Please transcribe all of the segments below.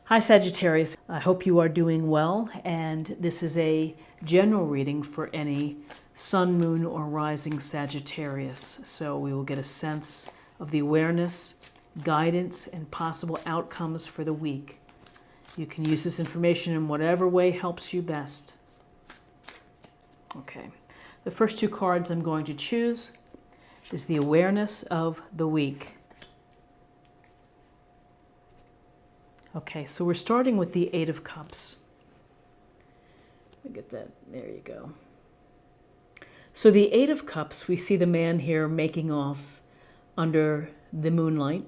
Hi Sagittarius, I hope you are doing well, and this is a general reading for any sun, moon, or rising Sagittarius. So we will get a sense of the awareness, guidance, and possible outcomes for the week. You can use this information in whatever way helps you best. Okay, the first two cards I'm going to choose is the awareness of the week. Okay, so we're starting with the Eight of Cups. Let me get that. There you go. So the Eight of Cups, we see the man here making off under the moonlight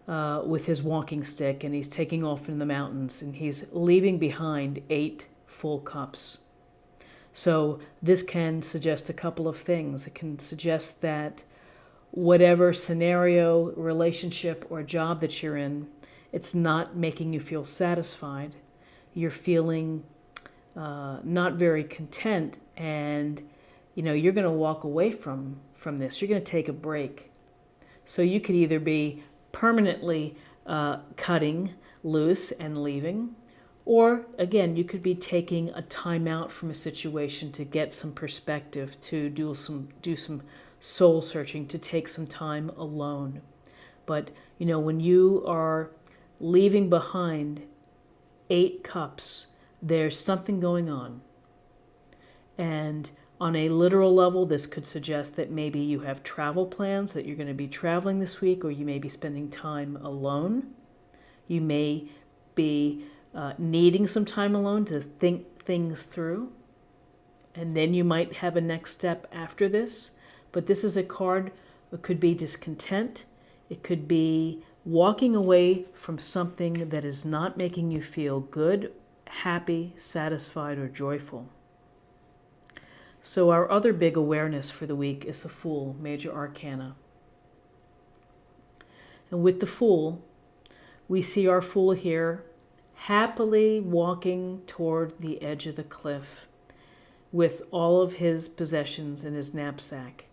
with his walking stick, and he's taking off in the mountains, and he's leaving behind 8 full cups. So this can suggest a couple of things. It can suggest that whatever scenario, relationship, or job that you're in, it's not making you feel satisfied. You're feeling not very content, and you're going to walk away from this. You're going to take a break. So you could either be permanently cutting loose and leaving, or again, you could be taking a time out from a situation to get some perspective, to do some soul searching, to take some time alone. But when you are leaving behind 8 cups, there's something going on. And on a literal level, this could suggest that maybe you have travel plans, that you're going to be traveling this week, or you may be spending time alone. You may be needing some time alone to think things through. And then you might have a next step after this. But this is a card that could be discontent. It could be walking away from something that is not making you feel good, happy, satisfied, or joyful. So our other big awareness for the week is the Fool, Major Arcana. And with the Fool, we see our Fool here happily walking toward the edge of the cliff with all of his possessions in his knapsack.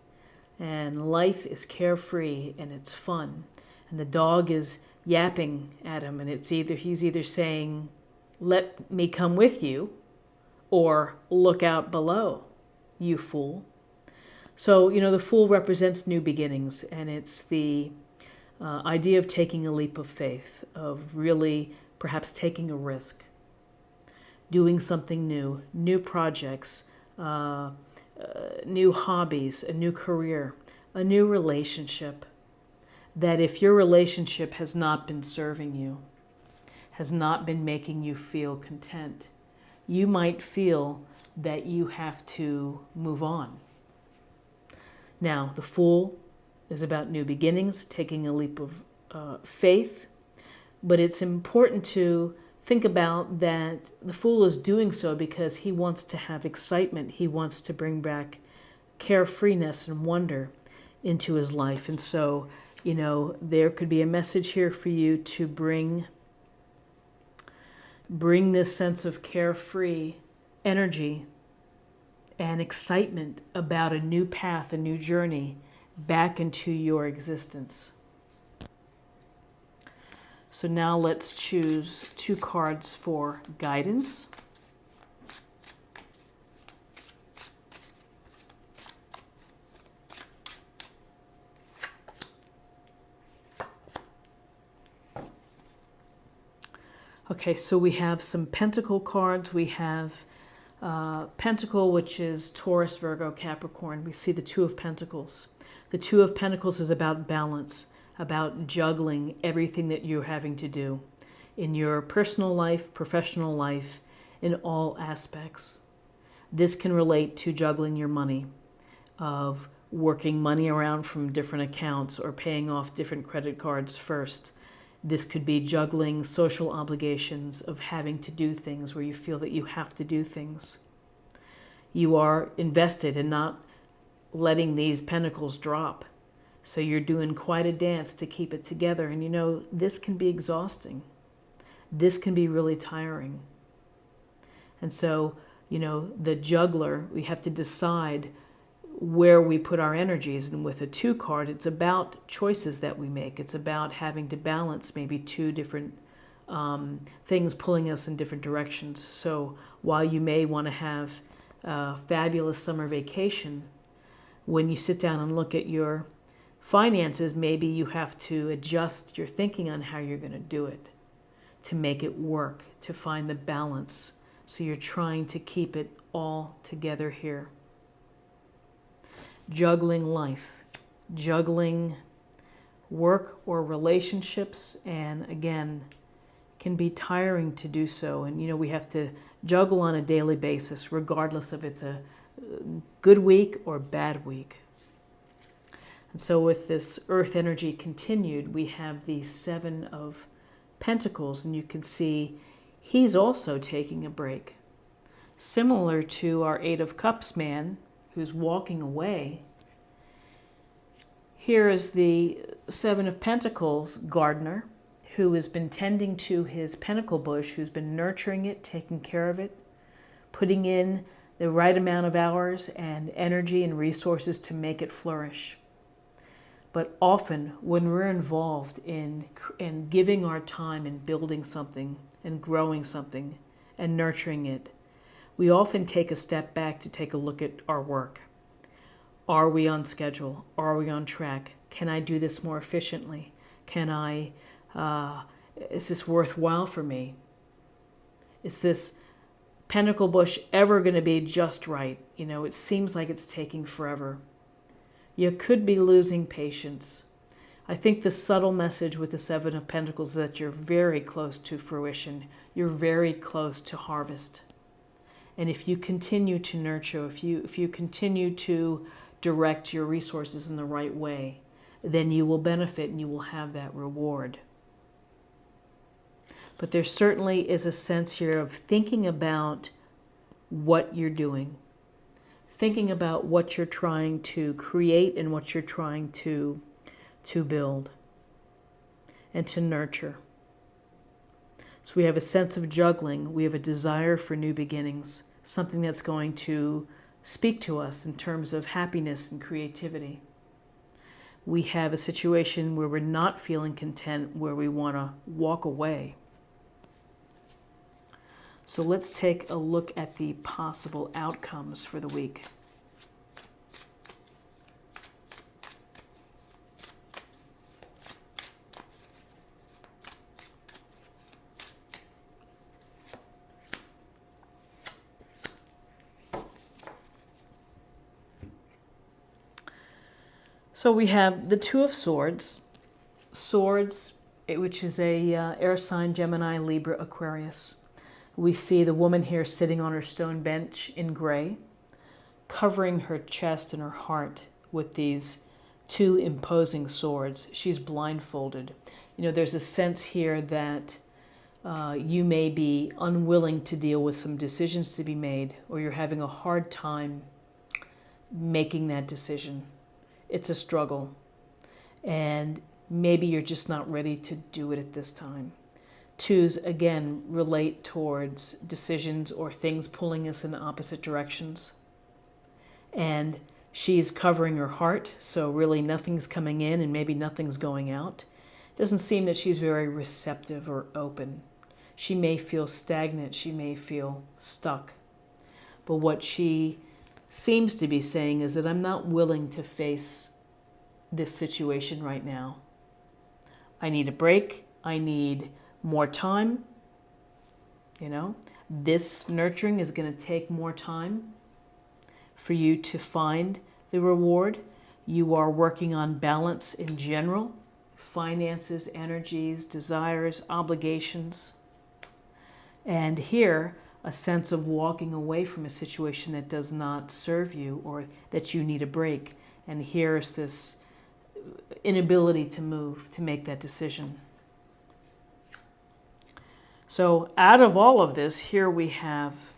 And life is carefree and it's fun. And the dog is yapping at him, and he's either saying, "Let me come with you," or "Look out below, you fool." So, the Fool represents new beginnings, and it's the idea of taking a leap of faith, of really perhaps taking a risk, doing something new projects, new hobbies, a new career, a new relationship. That if your relationship has not been serving you, has not been making you feel content, you might feel that you have to move on. Now, the Fool is about new beginnings, taking a leap of faith, but it's important to think about that the Fool is doing so because he wants to have excitement. He wants to bring back carefreeness and wonder into his life. And so, there could be a message here for you to bring this sense of carefree energy and excitement about a new path, a new journey back into your existence. So now let's choose 2 cards for guidance. Okay, so we have some Pentacle cards. We have Pentacle, which is Taurus, Virgo, Capricorn. We see the 2 of Pentacles. The 2 of Pentacles is about balance, about juggling everything that you're having to do in your personal life, professional life, in all aspects. This can relate to juggling your money, of working money around from different accounts or paying off different credit cards first. This could be juggling social obligations of having to do things where you feel that you have to do things. You are invested in not letting these pentacles drop. So you're doing quite a dance to keep it together. And this can be exhausting. This can be really tiring. And so, the juggler, we have to decide where we put our energies. And with a 2 card, it's about choices that we make. It's about having to balance maybe 2 different things pulling us in different directions. So while you may want to have a fabulous summer vacation, when you sit down and look at your finances, maybe you have to adjust your thinking on how you're going to do it, to make it work, to find the balance. So you're trying to keep it all together here. Juggling life, juggling work or relationships, and again, can be tiring to do so. And we have to juggle on a daily basis, regardless if it's a good week or bad week. And so with this earth energy continued, we have the Seven of Pentacles, and you can see he's also taking a break. Similar to our Eight of Cups man who's walking away, here is the Seven of Pentacles gardener who has been tending to his pentacle bush, who's been nurturing it, taking care of it, putting in the right amount of hours and energy and resources to make it flourish. But often when we're involved in giving our time in building something and growing something and nurturing it, we often take a step back to take a look at our work. Are we on schedule? Are we on track? Can I do this more efficiently? Is this worthwhile for me? Is this pentacle bush ever going to be just right? It seems like it's taking forever. You could be losing patience. I think the subtle message with the Seven of Pentacles is that you're very close to fruition. You're very close to harvest. And if you continue to nurture, if you continue to direct your resources in the right way, then you will benefit and you will have that reward. But there certainly is a sense here of thinking about what you're doing, thinking about what you're trying to create and what you're trying to build and to nurture. So we have a sense of juggling. We have a desire for new beginnings, something that's going to speak to us in terms of happiness and creativity. We have a situation where we're not feeling content, where we want to walk away. So let's take a look at the possible outcomes for the week. So we have the Two of Swords, which is a air sign, Gemini, Libra, Aquarius. We see the woman here sitting on her stone bench in gray, covering her chest and her heart with these two imposing swords. She's blindfolded. There's a sense here that you may be unwilling to deal with some decisions to be made, or you're having a hard time making that decision. It's a struggle, and maybe you're just not ready to do it at this time. Twos, again, relate towards decisions or things pulling us in opposite directions. And she's covering her heart, so really nothing's coming in and maybe nothing's going out. It doesn't seem that she's very receptive or open. She may feel stagnant, she may feel stuck. But what she seems to be saying is that I'm not willing to face this situation right now. I need a break. I need more time. This nurturing is going to take more time for you to find the reward. You are working on balance in general, finances, energies, desires, obligations. And here, a sense of walking away from a situation that does not serve you or that you need a break. And here's this inability to move, to make that decision. So out of all of this, here we have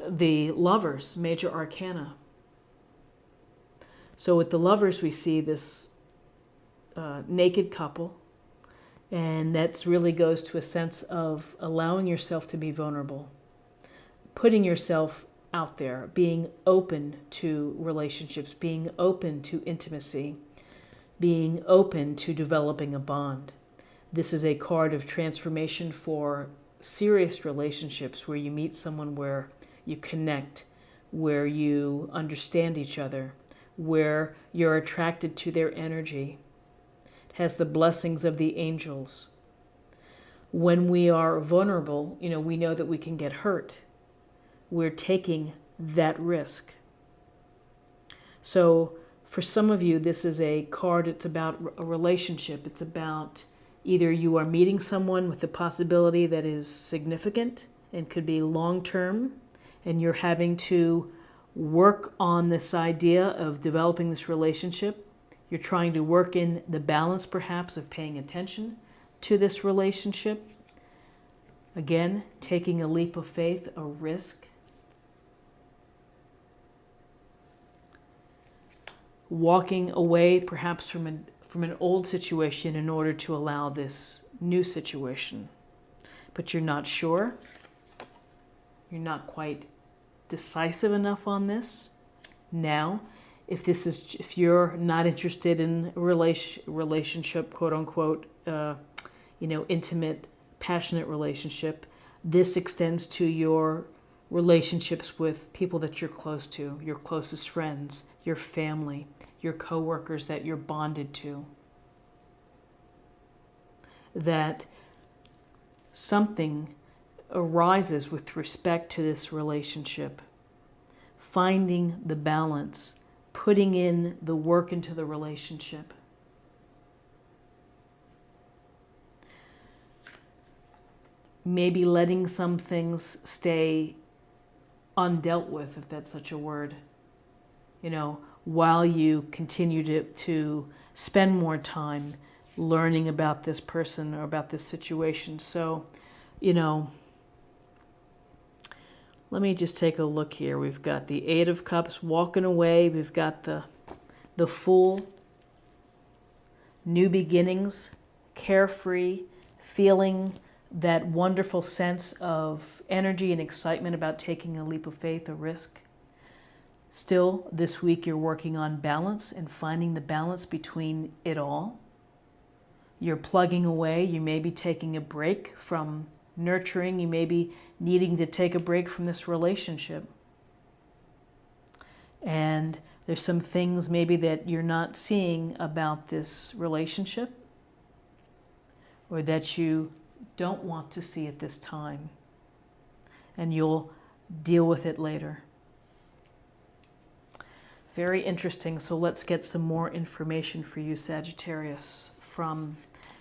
the Lovers, major arcana. So with the Lovers, we see this naked couple. And that really goes to a sense of allowing yourself to be vulnerable, putting yourself out there, being open to relationships, being open to intimacy, being open to developing a bond. This is a card of transformation for serious relationships where you meet someone where you connect, where you understand each other, where you're attracted to their energy. It has the blessings of the angels. When we are vulnerable, we know that we can get hurt. We're taking that risk. So for some of you, this is a card, it's about a relationship. It's about either you are meeting someone with the possibility that is significant and could be long-term, and you're having to work on this idea of developing this relationship. You're trying to work in the balance, perhaps, of paying attention to this relationship. Again, taking a leap of faith, a risk. Walking away, perhaps, from an old situation in order to allow this new situation. But you're not sure. You're not quite decisive enough on this. Now, if you're not interested in a relationship, quote unquote, intimate, passionate relationship, this extends to your relationships with people that you're close to, your closest friends, your family, your coworkers that you're bonded to. That something arises with respect to this relationship. Finding the balance, putting in the work into the relationship. Maybe letting some things stay undealt with, if that's such a word, while you continue to spend more time learning about this person or about this situation. So, let me just take a look here. We've got the Eight of Cups walking away. We've got the Fool, new beginnings, carefree, feeling that wonderful sense of energy and excitement about taking a leap of faith, a risk. Still, this week you're working on balance and finding the balance between it all. You're plugging away. You may be taking a break from nurturing. You may be needing to take a break from this relationship. And there's some things maybe that you're not seeing about this relationship, or that you don't want to see at this time. And you'll deal with it later. Very interesting. So let's get some more information for you, Sagittarius, from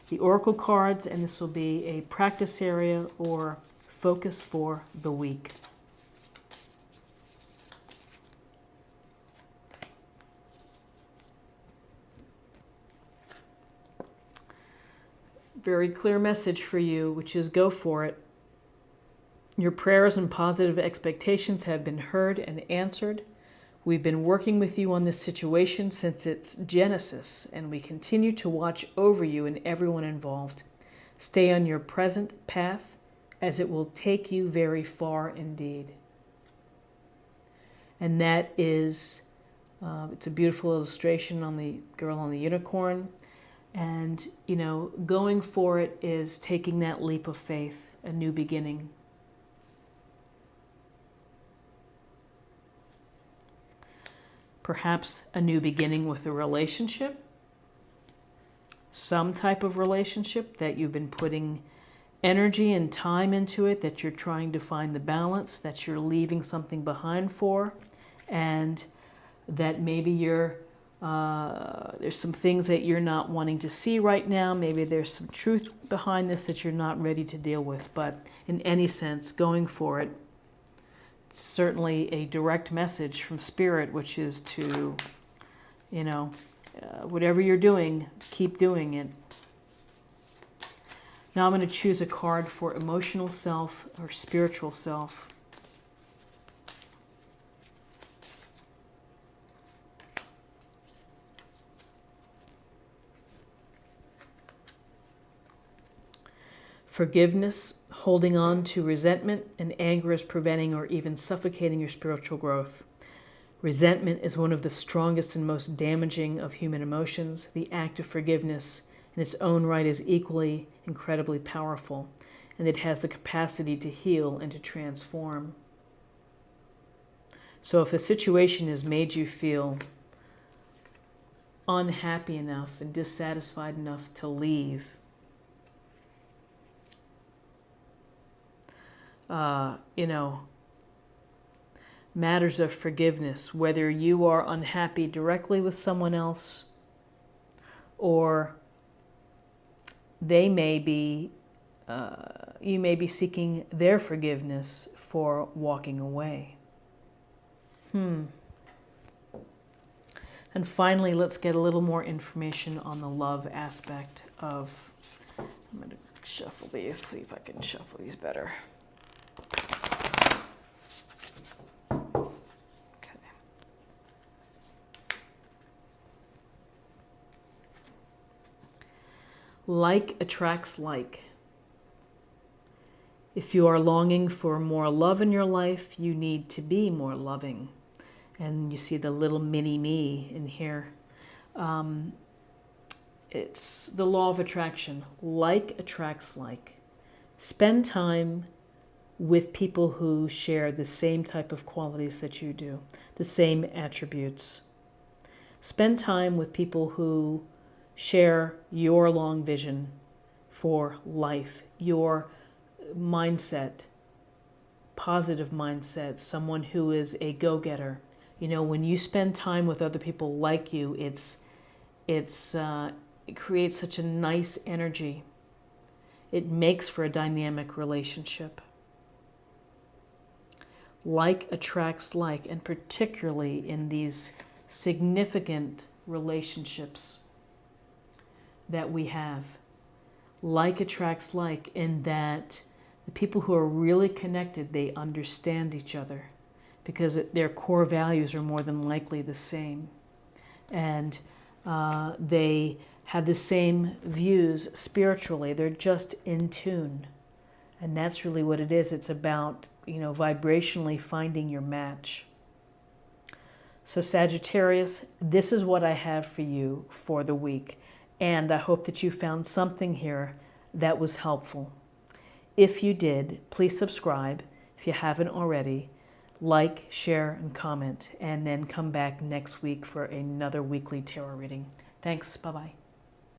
the Oracle cards, and this will be a practice area or focus for the week. Very clear message for you, which is go for it. Your prayers and positive expectations have been heard and answered. We've been working with you on this situation since its genesis, and we continue to watch over you and everyone involved. Stay on your present path, as it will take you very far indeed. And that is, it's a beautiful illustration on the girl on the unicorn. And, going for it is taking that leap of faith, a new beginning. Perhaps a new beginning with a relationship, some type of relationship that you've been putting energy and time into it, that you're trying to find the balance, that you're leaving something behind for, and that maybe there's some things that you're not wanting to see right now. Maybe there's some truth behind this that you're not ready to deal with. But in any sense, going for it, it's certainly a direct message from Spirit, which is to, whatever you're doing, keep doing it. Now I'm going to choose a card for emotional self or spiritual self. Forgiveness, holding on to resentment and anger is preventing or even suffocating your spiritual growth. Resentment is one of the strongest and most damaging of human emotions. The act of forgiveness in its own right is equally incredibly powerful, and it has the capacity to heal and to transform. So if a situation has made you feel unhappy enough and dissatisfied enough to leave, matters of forgiveness, whether you are unhappy directly with someone else or they may be, you may be seeking their forgiveness for walking away. And finally, let's get a little more information on the love aspect of, I'm going to shuffle these, see if I can shuffle these better. Okay. Like attracts like. If you are longing for more love in your life, you need to be more loving. And you see the little mini me in here. It's the law of attraction. Like attracts like. Spend time with people who share the same type of qualities that you do, the same attributes. Spend time with people who share your long vision for life, your mindset, positive mindset, someone who is a go-getter. When you spend time with other people like you, it creates such a nice energy. It makes for a dynamic relationship. Like attracts like, and particularly in these significant relationships that we have. Like attracts like, in that the people who are really connected, they understand each other because their core values are more than likely the same. And they have the same views spiritually. They're just in tune. And that's really what it is. It's about, vibrationally finding your match. So Sagittarius, this is what I have for you for the week. And I hope that you found something here that was helpful. If you did, please subscribe if you haven't already. Like, share, and comment. And then come back next week for another weekly tarot reading. Thanks. Bye-bye.